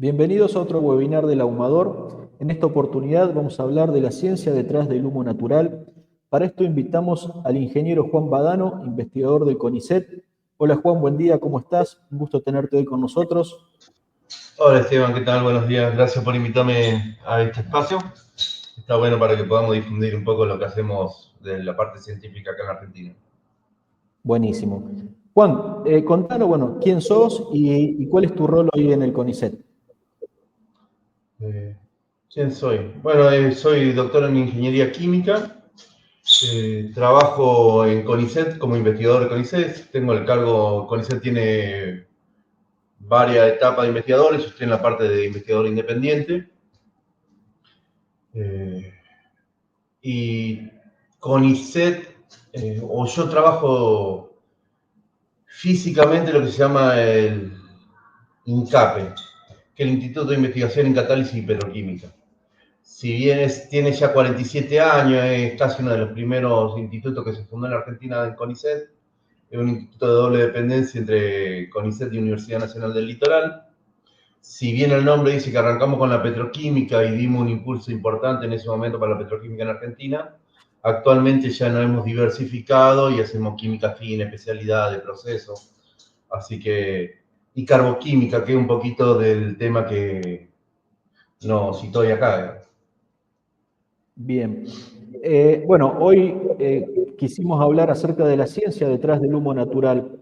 Bienvenidos a otro webinar del Ahumador. En esta oportunidad vamos a hablar de la ciencia detrás del humo natural. Para esto invitamos al ingeniero Juan Badano, investigador del CONICET. Hola Juan, buen día, ¿cómo estás? Un gusto tenerte hoy con nosotros. Hola Esteban, ¿qué tal? Buenos días. Gracias por invitarme a este espacio. Está bueno para que podamos difundir un poco lo que hacemos de la parte científica acá en Argentina. Buenísimo. Juan, contanos, quién sos y cuál es tu rol hoy en el CONICET. Eh, ¿Quién soy? Bueno, soy doctor en ingeniería química. Trabajo en CONICET como investigador de CONICET. Tengo el cargo, CONICET tiene varias etapas de investigadores. Yo estoy en la parte de investigador independiente. Y CONICET, o yo trabajo físicamente lo que se llama el INCAPE, que es el Instituto de Investigación en Catálisis y Petroquímica. Si bien tiene ya 47 años, es casi uno de los primeros institutos que se fundó en la Argentina en CONICET. Es un instituto de doble dependencia entre CONICET y Universidad Nacional del Litoral. Si bien el nombre dice que arrancamos con la petroquímica y dimos un impulso importante en ese momento para la petroquímica en Argentina, actualmente ya nos hemos diversificado y hacemos química fina, especialidad de proceso. Así que, y carboquímica, que es un poquito del tema que no citó hoy acá. Bien. Hoy quisimos hablar acerca de la ciencia detrás del humo natural.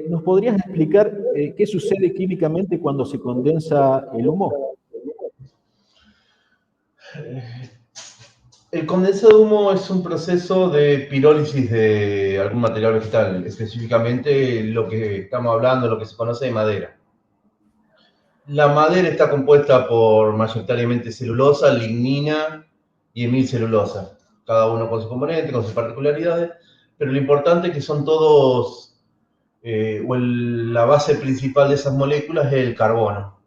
¿Nos podrías explicar qué sucede químicamente cuando se condensa el humo? El condensado de humo es un proceso de pirólisis de algún material vegetal, específicamente lo que estamos hablando, lo que se conoce de madera. La madera está compuesta por mayoritariamente celulosa, lignina y hemilcelulosa, cada uno con su componente, con sus particularidades, pero lo importante es que son todos, la base principal de esas moléculas es el carbono.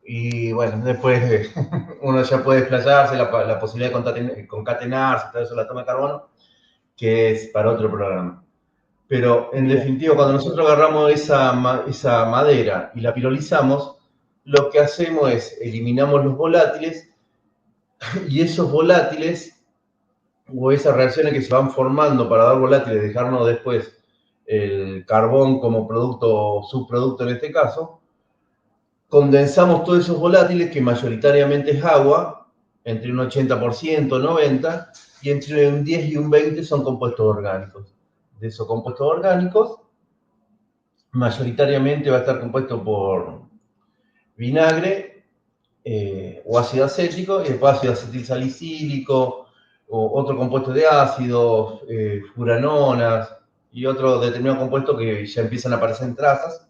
Y bueno, después uno ya puede explayarse, la posibilidad de concatenarse, todo eso, la toma de carbono, que es para otro programa. Pero en Bien, definitiva, cuando nosotros agarramos esa madera y la pirolizamos, lo que hacemos es eliminamos los volátiles y esos volátiles o esas reacciones que se van formando para dar volátiles, dejarnos después el carbón como producto, subproducto en este caso, condensamos todos esos volátiles, que mayoritariamente es agua, entre un 80%, 90%, y entre un 10 y un 20% son compuestos orgánicos. De esos compuestos orgánicos, mayoritariamente va a estar compuesto por vinagre o ácido acético, y después ácido acetilsalicílico, o otro compuesto de ácidos, furanonas, y otro determinado compuesto que ya empiezan a aparecer en trazas,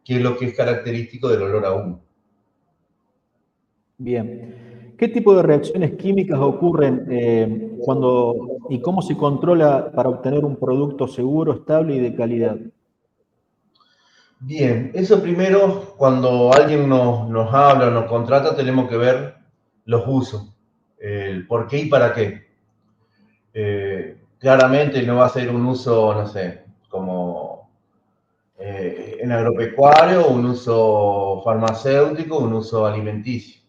que es lo que es característico del olor a humo. bien. ¿Qué tipo de reacciones químicas ocurren y cómo se controla para obtener un producto seguro, estable y de calidad? Bien, eso primero, cuando alguien nos habla o nos contrata, tenemos que ver los usos, el por qué y para qué. Claramente no va a ser un uso, no sé, como en agropecuario, un uso farmacéutico, un uso alimenticio.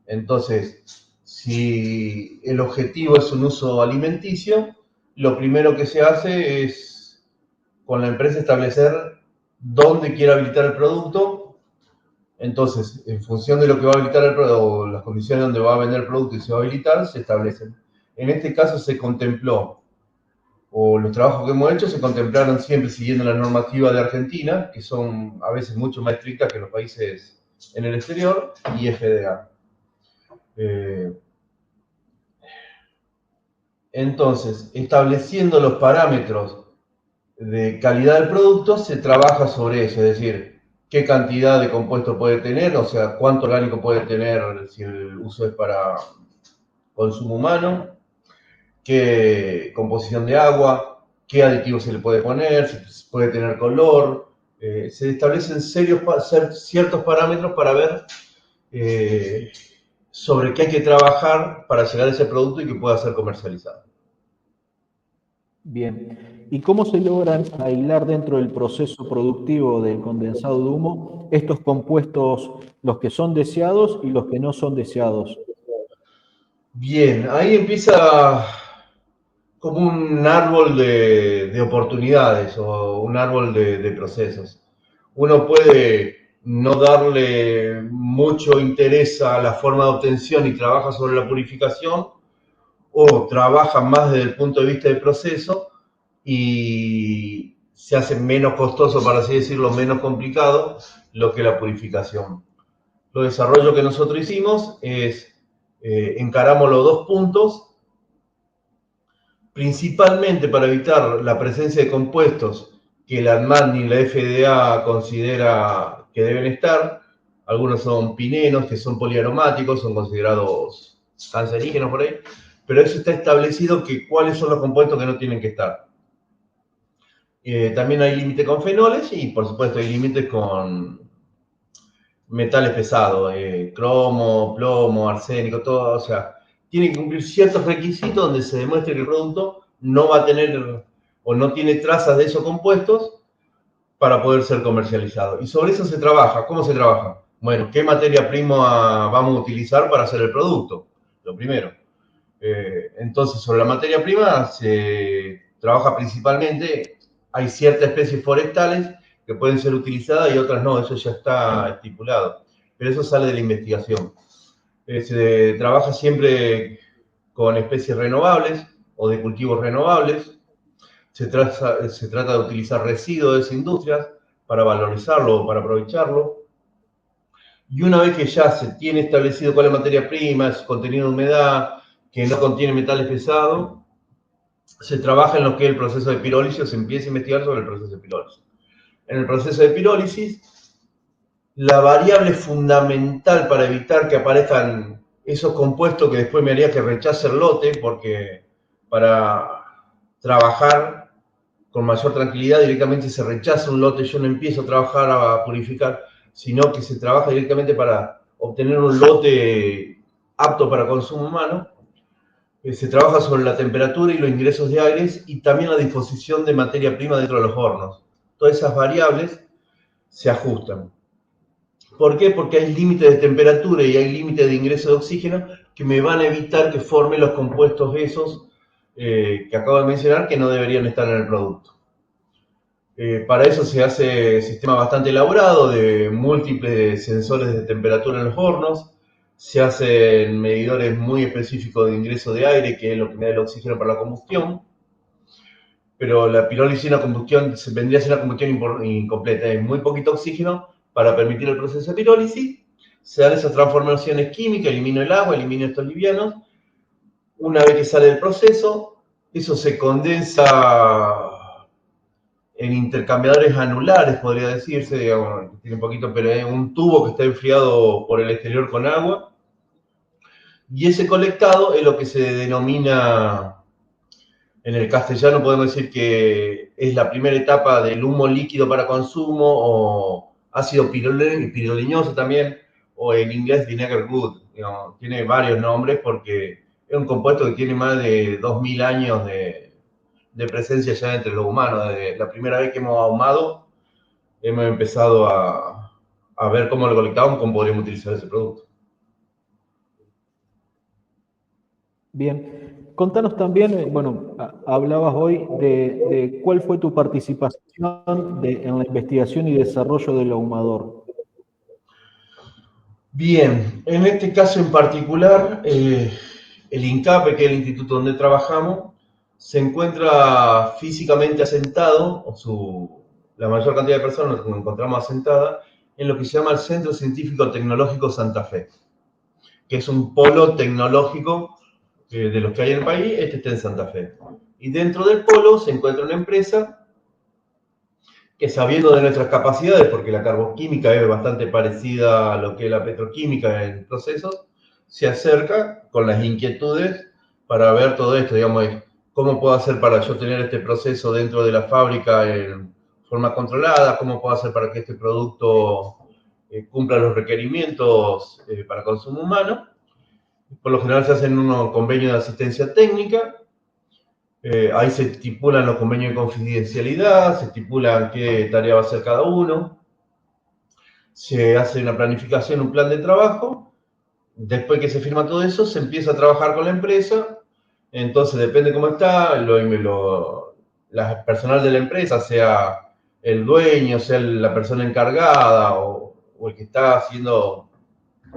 Entonces, si el objetivo es un uso alimenticio, lo primero que se hace es con la empresa establecer dónde quiere habilitar el producto. Entonces, en función de lo que va a habilitar el producto, o las condiciones donde va a vender el producto y se va a habilitar, se establecen. En este caso se contempló, o los trabajos que hemos hecho se contemplaron siempre siguiendo la normativa de Argentina, que son a veces mucho más estrictas que los países en el exterior, y FDA. Entonces, estableciendo los parámetros de calidad del producto, se trabaja sobre eso, es decir, qué cantidad de compuesto puede tener, o sea, cuánto orgánico puede tener si el uso es para consumo humano, qué composición de agua, qué aditivos se le puede poner, si puede tener color. Se establecen ciertos parámetros para ver eh, sobre qué hay que trabajar para llegar a ese producto y que pueda ser comercializado. Bien. ¿Y cómo se logran aislar dentro del proceso productivo del condensado de humo estos compuestos los que son deseados y los que no son deseados? Bien, ahí empieza como un árbol de oportunidades o un árbol de procesos. Uno puede no darle mucho interés a la forma de obtención y trabaja sobre la purificación, o trabaja más desde el punto de vista del proceso y se hace menos costoso, para así decirlo, menos complicado lo que la purificación. Los desarrollos que nosotros hicimos es, encaramos los dos puntos, principalmente para evitar la presencia de compuestos que la ANMAT ni la FDA considera que deben estar. Algunos son pinenos, que son poliaromáticos, son considerados cancerígenos por ahí, pero eso está establecido que cuáles son los compuestos que no tienen que estar. También hay límites con fenoles y por supuesto hay límites con metales pesados, cromo, plomo, arsénico, todo, o sea, tiene que cumplir ciertos requisitos donde se demuestre que el producto no va a tener o no tiene trazas de esos compuestos para poder ser comercializado. Y sobre eso se trabaja. ¿Cómo se trabaja? Bueno, ¿qué materia prima vamos a utilizar para hacer el producto? Lo primero. Entonces, sobre la materia prima se trabaja principalmente, hay ciertas especies forestales que pueden ser utilizadas y otras no, eso ya está estipulado, pero eso sale de la investigación. Se trabaja siempre con especies renovables o de cultivos renovables, se trata de utilizar residuos de esas industrias para valorizarlo o para aprovecharlo, y una vez que ya se tiene establecido cuál es la materia prima, su contenido de humedad, que no contiene metales pesados, se trabaja en lo que es el proceso de pirólisis, o se empieza a investigar sobre el proceso de pirólisis. En el proceso de pirólisis, la variable fundamental para evitar que aparezcan esos compuestos que después me haría que rechace el lote, porque para trabajar con mayor tranquilidad directamente se rechaza un lote, yo no empiezo a trabajar a purificar, sino que se trabaja directamente para obtener un lote apto para consumo humano. Se trabaja sobre la temperatura y los ingresos de aires y también la disposición de materia prima dentro de los hornos. Todas esas variables se ajustan. ¿Por qué? Porque hay límites de temperatura y hay límites de ingreso de oxígeno que me van a evitar que formen los compuestos esos que acabo de mencionar, que no deberían estar en el producto. Para eso se hace un sistema bastante elaborado de múltiples sensores de temperatura en los hornos. Se hacen medidores muy específicos de ingreso de aire, que es lo que me da el oxígeno para la combustión. Pero la pirólisis una combustión vendría a ser una combustión incompleta, es muy poquito oxígeno para permitir el proceso de pirólisis. Se dan esas transformaciones químicas, elimino el agua, elimino estos livianos. Una vez que sale el proceso, eso se condensa en intercambiadores anulares, podría decirse, digamos, tiene un poquito, pero es un tubo que está enfriado por el exterior con agua. Y ese colectado es lo que se denomina, en el castellano podemos decir que es la primera etapa del humo líquido para consumo, o ácido piroliñoso también, o en inglés vinegar wood. Digamos, tiene varios nombres porque es un compuesto que tiene más de 2000 años de presencia ya entre los humanos. Desde la primera vez que hemos ahumado, hemos empezado a ver cómo lo colectamos, cómo podríamos utilizar ese producto. Bien, contanos también, bueno, hablabas hoy de cuál fue tu participación en la investigación y desarrollo del ahumador. Bien, en este caso en particular, el INCAPE, que es el instituto donde trabajamos, se encuentra físicamente asentado, la mayor cantidad de personas nos encontramos asentadas, en lo que se llama el Centro Científico Tecnológico Santa Fe, que es un polo tecnológico de los que hay en el país. Este está en Santa Fe. Y dentro del polo se encuentra una empresa que, sabiendo de nuestras capacidades, porque la carboquímica es bastante parecida a lo que es la petroquímica en procesos, se acerca con las inquietudes para ver todo esto, digamos, cómo puedo hacer para yo tener este proceso dentro de la fábrica en forma controlada, cómo puedo hacer para que este producto cumpla los requerimientos para consumo humano. Por lo general se hacen unos convenios de asistencia técnica. Ahí se estipulan los convenios de confidencialidad, se estipulan qué tarea va a hacer cada uno. se hace una planificación, un plan de trabajo. Después que se firma todo eso, se empieza a trabajar con la empresa. Entonces, depende cómo está, la personal de la empresa, sea el dueño, sea la persona encargada o el que está haciendo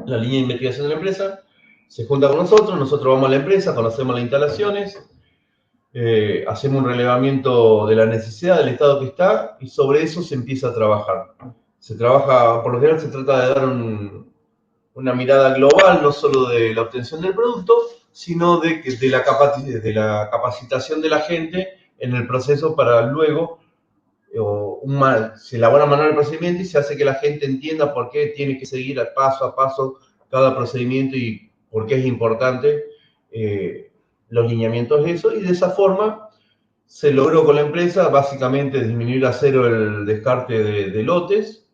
la línea de investigación de la empresa, se junta con nosotros, nosotros vamos a la empresa, conocemos las instalaciones, hacemos un relevamiento de la necesidad del estado que está y sobre eso se empieza a trabajar. Se trabaja, por lo general se trata de dar una mirada global, no solo de la obtención del producto, sino de la capacitación de la gente en el proceso para luego se elabora manual el procedimiento y se hace que la gente entienda por qué tiene que seguir paso a paso cada procedimiento y por qué es importante los lineamientos de eso. Y de esa forma se logró con la empresa básicamente disminuir a cero el descarte de lotes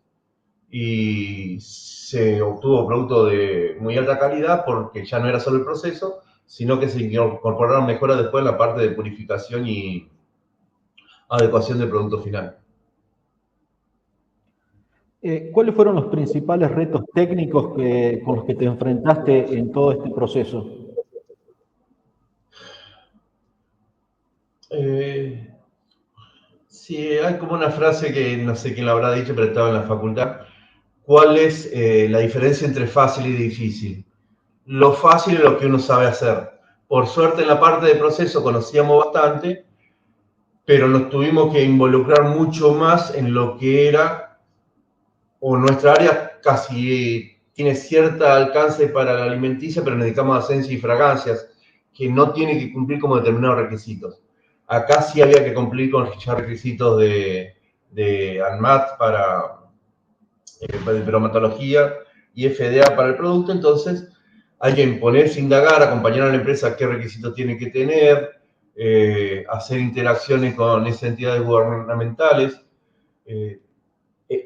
y se obtuvo producto de muy alta calidad porque ya no era solo el proceso, sino que se incorporaron mejoras después en la parte de purificación y adecuación del producto final. ¿Cuáles fueron los principales retos técnicos con los que te enfrentaste en todo este proceso? Sí, hay como una frase que no sé quién la habrá dicho, pero estaba en la facultad. ¿Cuál es la diferencia entre fácil y difícil? Lo fácil es lo que uno sabe hacer. Por suerte en la parte de proceso conocíamos bastante, pero nos tuvimos que involucrar mucho más en lo que era, o nuestra área casi tiene cierto alcance para la alimenticia, pero necesitamos esencias y fragancias, que no tiene que cumplir como determinados requisitos. Acá sí había que cumplir con ya requisitos de ANMAT de bromatología y FDA para el producto, entonces hay que imponerse, indagar, acompañar a la empresa qué requisitos tiene que tener, hacer interacciones con esas entidades gubernamentales, eh,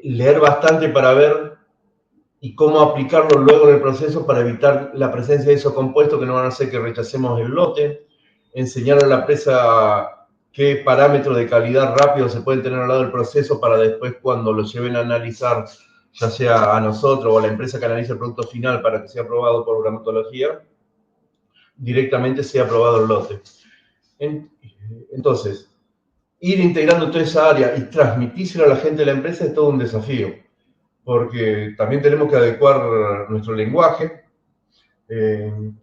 leer bastante para ver y cómo aplicarlo luego en el proceso para evitar la presencia de esos compuestos que no van a hacer que rechacemos el lote, enseñar a la empresa qué parámetros de calidad rápido se pueden tener al lado del proceso para después cuando lo lleven a analizar, ya sea a nosotros o a la empresa que analiza el producto final para que sea aprobado por bromatología, directamente sea aprobado el lote. Entonces, ir integrando toda esa área y transmitírselo a la gente de la empresa es todo un desafío, porque también tenemos que adecuar nuestro lenguaje.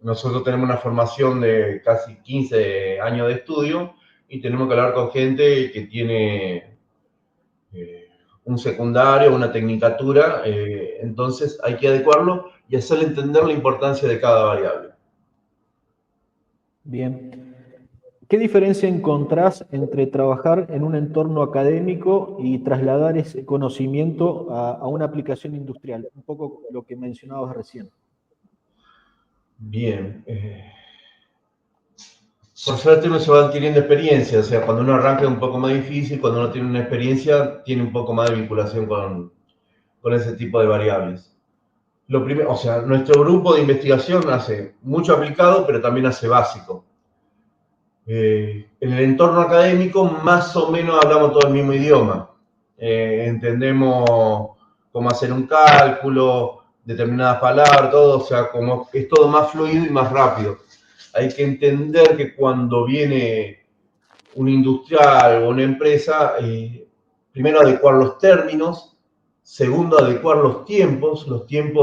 Nosotros tenemos una formación de casi 15 años de estudio y tenemos que hablar con gente que tiene un secundario, una tecnicatura, entonces hay que adecuarlo y hacerle entender la importancia de cada variable. Bien. ¿Qué diferencia encontrás entre trabajar en un entorno académico y trasladar ese conocimiento a una aplicación industrial? Un poco lo que mencionabas recién. Bien. Por suerte uno se va adquiriendo experiencia, o sea, cuando uno arranca es un poco más difícil, cuando uno tiene una experiencia tiene un poco más de vinculación con ese tipo de variables. Lo primero, o sea, nuestro grupo de investigación hace mucho aplicado, pero también hace básico. En el entorno académico más o menos hablamos todo el mismo idioma. Entendemos cómo hacer un cálculo, determinadas palabras, todo, o sea, como es todo más fluido y más rápido. Hay que entender que cuando viene un industrial o una empresa, primero adecuar los términos, segundo adecuar los tiempos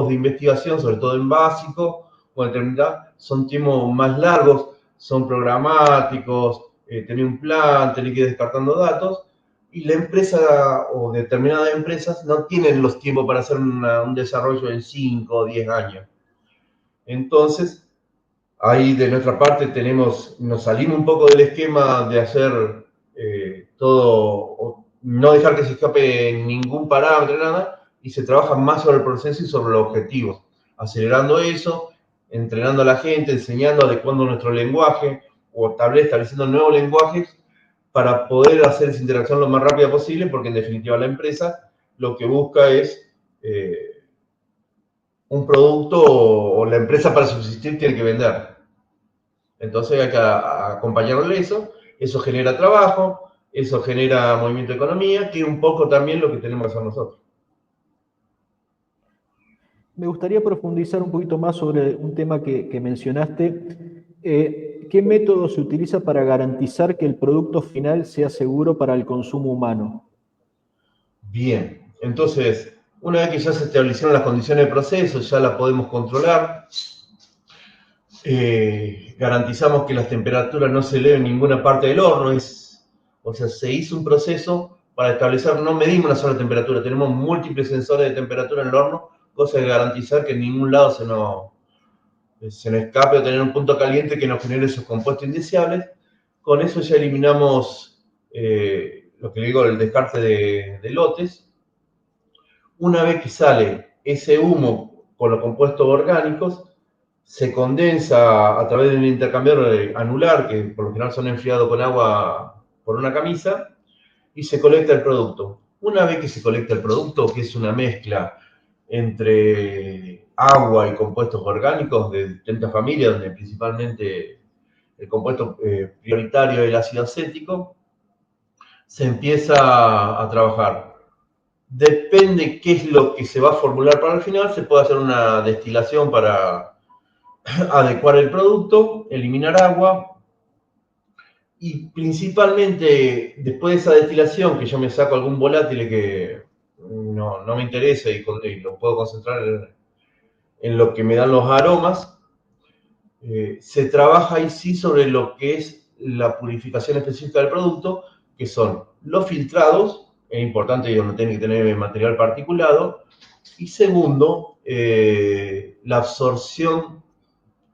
de investigación, sobre todo en básico o en terminal, son tiempos más largos, son programáticos, tener un plan, tener que ir descartando datos, y la empresa o determinadas empresas no tienen los tiempos para hacer un desarrollo en 5 o 10 años. Entonces, ahí de nuestra parte nos salimos un poco del esquema de hacer todo, no dejar que se escape ningún parámetro, nada, y se trabaja más sobre el proceso y sobre los objetivos, acelerando eso, entrenando a la gente, enseñando, adecuando nuestro lenguaje, o tal vez estableciendo nuevos lenguajes para poder hacer esa interacción lo más rápida posible, porque en definitiva la empresa lo que busca es un producto o la empresa para subsistir tiene que vender. Entonces hay que acompañarle eso genera trabajo, eso genera movimiento de economía, que es un poco también lo que tenemos que hacer nosotros. Me gustaría profundizar un poquito más sobre un tema que mencionaste. ¿Qué método se utiliza para garantizar que el producto final sea seguro para el consumo humano? Bien, entonces, una vez que ya se establecieron las condiciones de proceso, ya las podemos controlar. Garantizamos que las temperaturas no se eleven en ninguna parte del horno. O sea, se hizo un proceso para establecer, no medimos una sola temperatura, tenemos múltiples sensores de temperatura en el horno, cosa de garantizar que en ningún lado se nos escape o tener un punto caliente que nos genere esos compuestos indeseables. Con eso ya eliminamos lo que le digo, el descarte de lotes. Una vez que sale ese humo con los compuestos orgánicos, se condensa a través de un intercambiador anular, que por lo general son enfriados con agua por una camisa, y se colecta el producto. Una vez que se colecta el producto, que es una mezcla entre agua y compuestos orgánicos de distintas familias, donde principalmente el compuesto prioritario es el ácido acético, se empieza a trabajar. Depende qué es lo que se va a formular para el final, se puede hacer una destilación para adecuar el producto, eliminar agua y principalmente después de esa destilación, que yo me saco algún volátil que no me interesa y lo puedo concentrar en lo que me dan los aromas, se trabaja ahí sí sobre lo que es la purificación específica del producto, que son los filtrados, es importante que no tiene que tener material particulado, y segundo, la absorción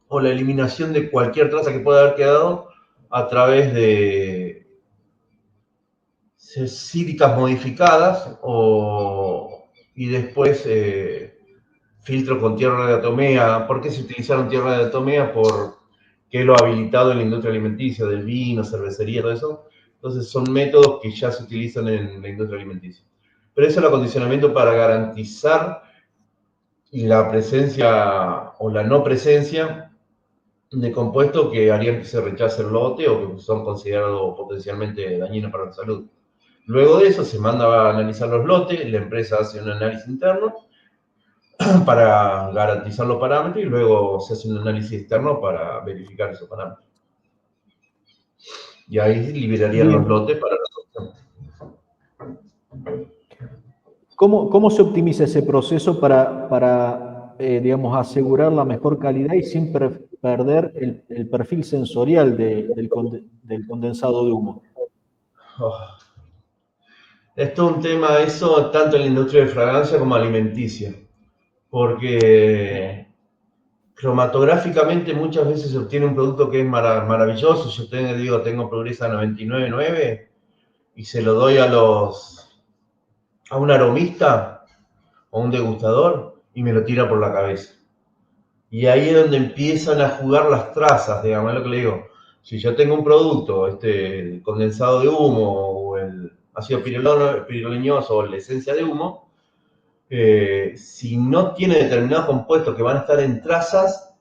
o la eliminación de cualquier traza que pueda haber quedado a través de cítricas modificadas y después filtro con tierra de atomea. ¿Por qué se utilizaron tierra de atomea? Porque es lo habilitado en la industria alimenticia, del vino, cervecería, todo eso. Entonces son métodos que ya se utilizan en la industria alimenticia. Pero eso es el acondicionamiento para garantizar la presencia o la no presencia de compuestos que harían que se rechace el lote o que son considerados potencialmente dañinos para la salud. Luego de eso se manda a analizar los lotes, la empresa hace un análisis interno para garantizar los parámetros y luego se hace un análisis externo para verificar esos parámetros. Y ahí liberarían los Bien. lotes para la adopción. ¿Cómo se optimiza ese proceso para digamos, asegurar la mejor calidad y sin perder el perfil sensorial del condensado de humo? Oh. Esto es un tema, eso, tanto en la industria de fragancia como alimenticia, porque cromatográficamente muchas veces se obtiene un producto que es maravilloso. Yo tengo Progresa 99.9 y se lo doy a un aromista o un degustador y me lo tira por la cabeza. Y ahí es donde empiezan a jugar las trazas, digamos, es lo que le digo. Si yo tengo un producto, el condensado de humo o el ácido piroleñoso o la esencia de humo, si no tiene determinados compuestos que van a estar en trazas,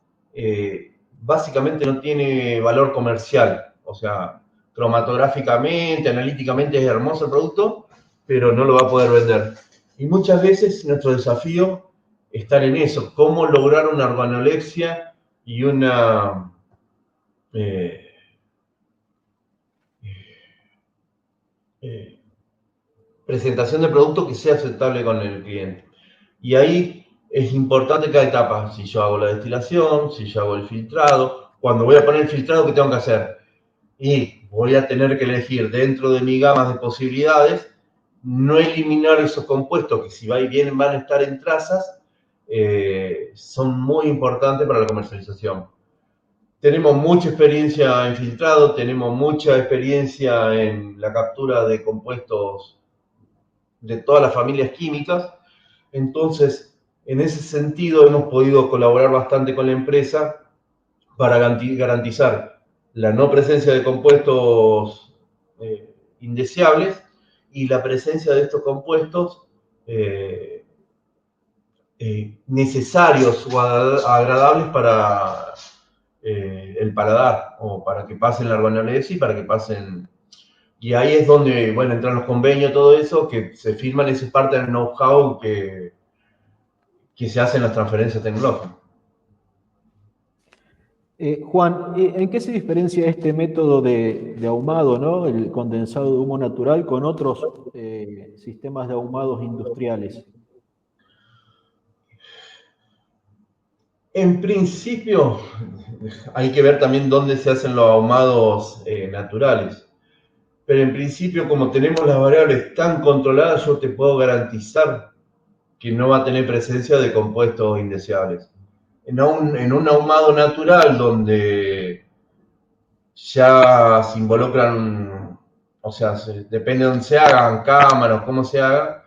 básicamente no tiene valor comercial. O sea, cromatográficamente, analíticamente es hermoso el producto, pero no lo va a poder vender. Y muchas veces nuestro desafío está en eso, cómo lograr una organolexia y una eh, eh, presentación de producto que sea aceptable con el cliente. Y ahí es importante cada etapa, si yo hago la destilación, si yo hago el filtrado, cuando voy a poner el filtrado, ¿qué tengo que hacer? Y voy a tener que elegir dentro de mi gama de posibilidades, no eliminar esos compuestos que si va y vienen van a estar en trazas, son muy importantes para la comercialización. Tenemos mucha experiencia en filtrado, tenemos mucha experiencia en la captura de compuestos de todas las familias químicas. Entonces, en ese sentido, hemos podido colaborar bastante con la empresa para garantizar la no presencia de compuestos indeseables y la presencia de estos compuestos necesarios o agradables para el paladar o para que pasen la organolepsia y para que pasen. Y ahí es donde, bueno, entran los convenios, todo eso, que se firman, esa parte del know-how que que se hacen las transferencias tecnológicas. Juan, ¿en qué se diferencia este método de ahumado, ¿no? El condensado de humo natural con otros sistemas de ahumados industriales? En principio, hay que ver también dónde se hacen los ahumados naturales. Pero en principio, como tenemos las variables tan controladas, yo te puedo garantizar que no va a tener presencia de compuestos indeseables. En un ahumado natural donde ya se involucran, o sea, depende de dónde se hagan, cámaras, cómo se haga,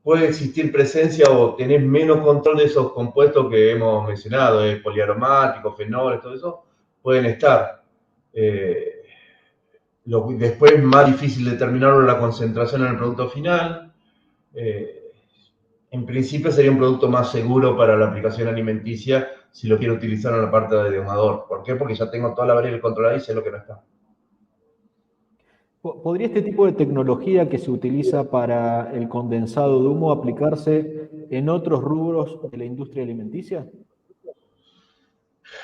puede existir presencia o tener menos control de esos compuestos que hemos mencionado, poliaromáticos, fenoles, todo eso, pueden estar. Eh, Después es más difícil determinar la concentración en el producto final. Eh, en principio sería un producto más seguro para la aplicación alimenticia si lo quiero utilizar en la parte de ahumador. ¿Por qué? Porque ya tengo toda la variable controlada y sé lo que no está. ¿Podría este tipo de tecnología que se utiliza para el condensado de humo aplicarse en otros rubros de la industria alimenticia?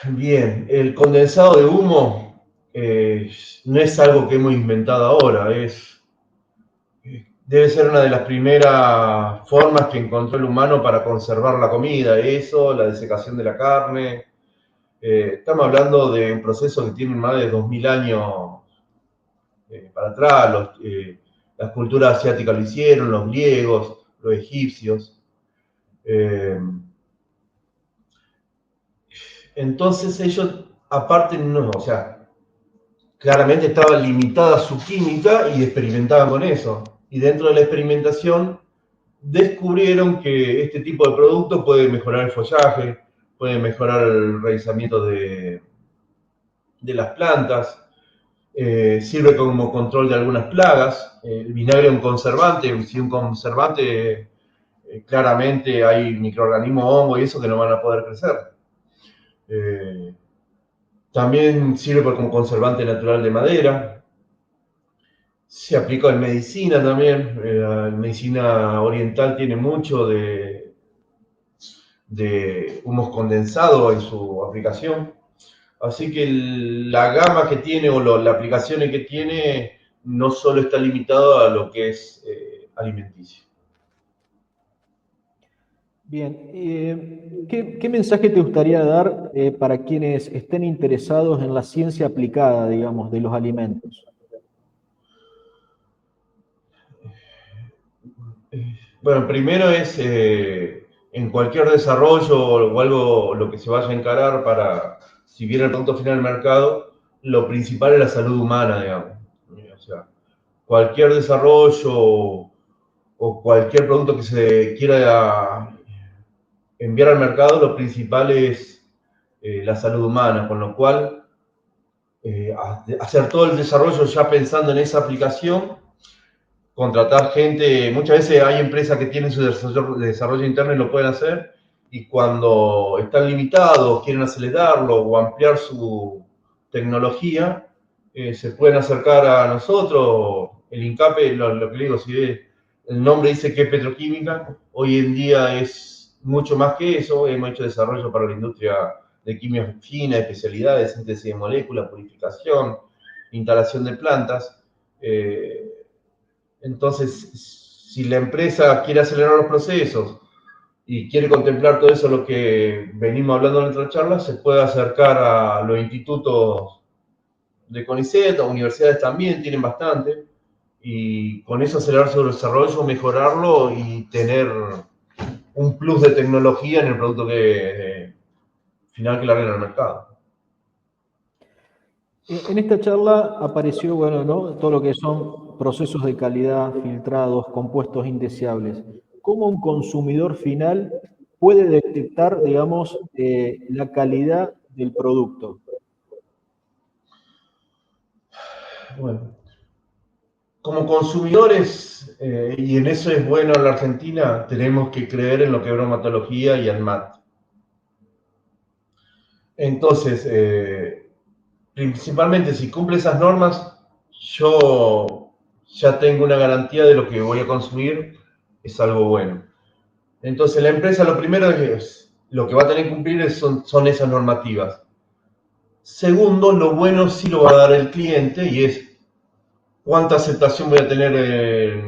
Bien, el condensado de humo no es algo que hemos inventado ahora, debe ser una de las primeras formas que encontró el humano para conservar la comida, eso, la desecación de la carne. Estamos hablando de un proceso que tiene más de 2000 años para atrás, las culturas asiáticas lo hicieron, los griegos, los egipcios. Eh, entonces ellos, aparte, no, o sea, claramente estaba limitada su química y experimentaban con eso. Y dentro de la experimentación descubrieron que este tipo de producto puede mejorar el follaje, puede mejorar el enraizamiento de las plantas, sirve como control de algunas plagas. El vinagre es un conservante, si un conservante, claramente hay microorganismos, hongos y eso que no van a poder crecer. Eh, También sirve como conservante natural de madera. Se aplica en medicina también. La medicina oriental tiene mucho de humos condensados en su aplicación. Así que la gama que tiene o las aplicaciones que tiene no solo está limitado a lo que es alimenticio. Bien, ¿qué mensaje te gustaría dar para quienes estén interesados en la ciencia aplicada, digamos, de los alimentos? Bueno, primero es en cualquier desarrollo o algo lo que se vaya a encarar para, si viene el producto final del mercado, lo principal es la salud humana, digamos. O sea, cualquier desarrollo o cualquier producto que se quiera enviar al mercado, lo principal es la salud humana, con lo cual hacer todo el desarrollo ya pensando en esa aplicación, contratar gente, muchas veces hay empresas que tienen su desarrollo interno y lo pueden hacer, y cuando están limitados, quieren acelerarlo o ampliar su tecnología, se pueden acercar a nosotros. El INCAPE, lo que le digo, si el nombre dice que es petroquímica, hoy en día es mucho más que eso. Hemos hecho desarrollo para la industria de química fina, especialidades, síntesis de moléculas, purificación, instalación de plantas. Entonces, si la empresa quiere acelerar los procesos y quiere contemplar todo eso, lo que venimos hablando en nuestra charla, se puede acercar a los institutos de CONICET, o universidades también, tienen bastante, y con eso acelerar su desarrollo, mejorarlo y tener un plus de tecnología en el producto final que larguen al mercado. En esta charla apareció, bueno, ¿no? Todo lo que son procesos de calidad, filtrados, compuestos indeseables. ¿Cómo un consumidor final puede detectar, digamos, la calidad del producto? Bueno, como consumidores, y en eso es bueno en la Argentina, tenemos que creer en lo que es bromatología y ANMAT. Entonces, principalmente si cumple esas normas, yo ya tengo una garantía de lo que voy a consumir, es algo bueno. Entonces la empresa lo primero lo que va a tener que cumplir son esas normativas. Segundo, lo bueno sí lo va a dar el cliente y es cuánta aceptación voy a tener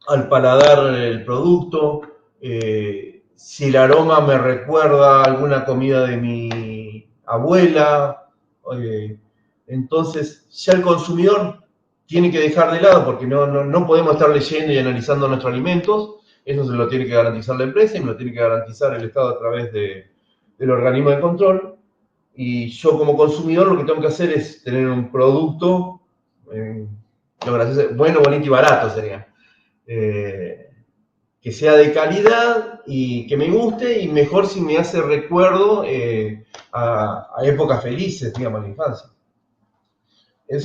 al paladar el producto, si el aroma me recuerda alguna comida de mi abuela. eh, entonces, ya el consumidor tiene que dejar de lado, porque no podemos estar leyendo y analizando nuestros alimentos. Eso se lo tiene que garantizar la empresa y me lo tiene que garantizar el Estado a través del organismo de control. Y yo como consumidor lo que tengo que hacer es tener un producto bueno, bonito y barato sería. Eh, que sea de calidad y que me guste, y mejor si me hace recuerdo a épocas felices, digamos, en la infancia. Bien,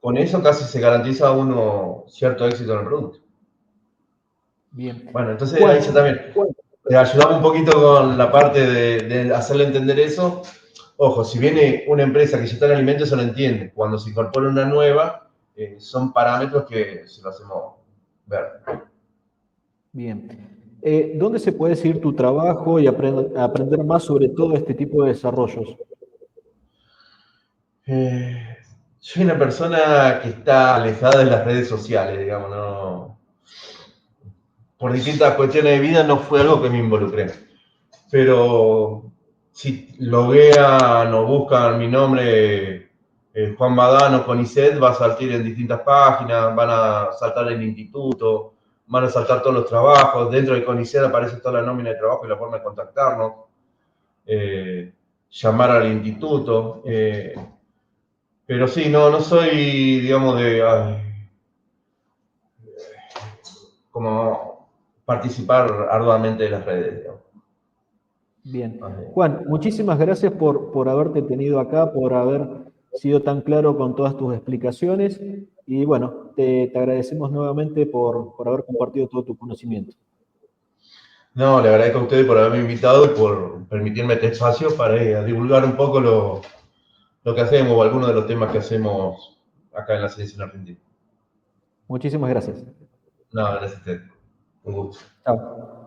Con eso casi se garantiza a uno cierto éxito en el producto. bien. Bueno, entonces ahí ya Juan, también te ayudamos un poquito con la parte de hacerle entender eso. Ojo, si viene una empresa que ya está en alimentos, se lo entiende. Cuando se incorpora una nueva, son parámetros que se lo hacemos ver. bien. ¿Dónde se puede seguir tu trabajo y aprender más sobre todo este tipo de desarrollos? Eh, Soy una persona que está alejada de las redes sociales, digamos, no, por distintas cuestiones de vida no fue algo que me involucré. Pero si loguean o buscan mi nombre, Juan Badano con ICET, va a salir en distintas páginas, van a saltar el instituto, van a saltar todos los trabajos. Dentro de CONICET aparece toda la nómina de trabajo y la forma de contactarnos, llamar al instituto. Pero sí, no soy, digamos, como participar arduamente de las redes, digamos. Bien. Juan, muchísimas gracias por haberte tenido acá, por haber sido tan claro con todas tus explicaciones. Y bueno, te agradecemos nuevamente por haber compartido todo tu conocimiento. No, le agradezco a ustedes por haberme invitado y por permitirme este espacio para divulgar un poco lo que hacemos o algunos de los temas que hacemos acá en la selección argentina. Muchísimas gracias. No, gracias a ustedes. Un gusto. Chao.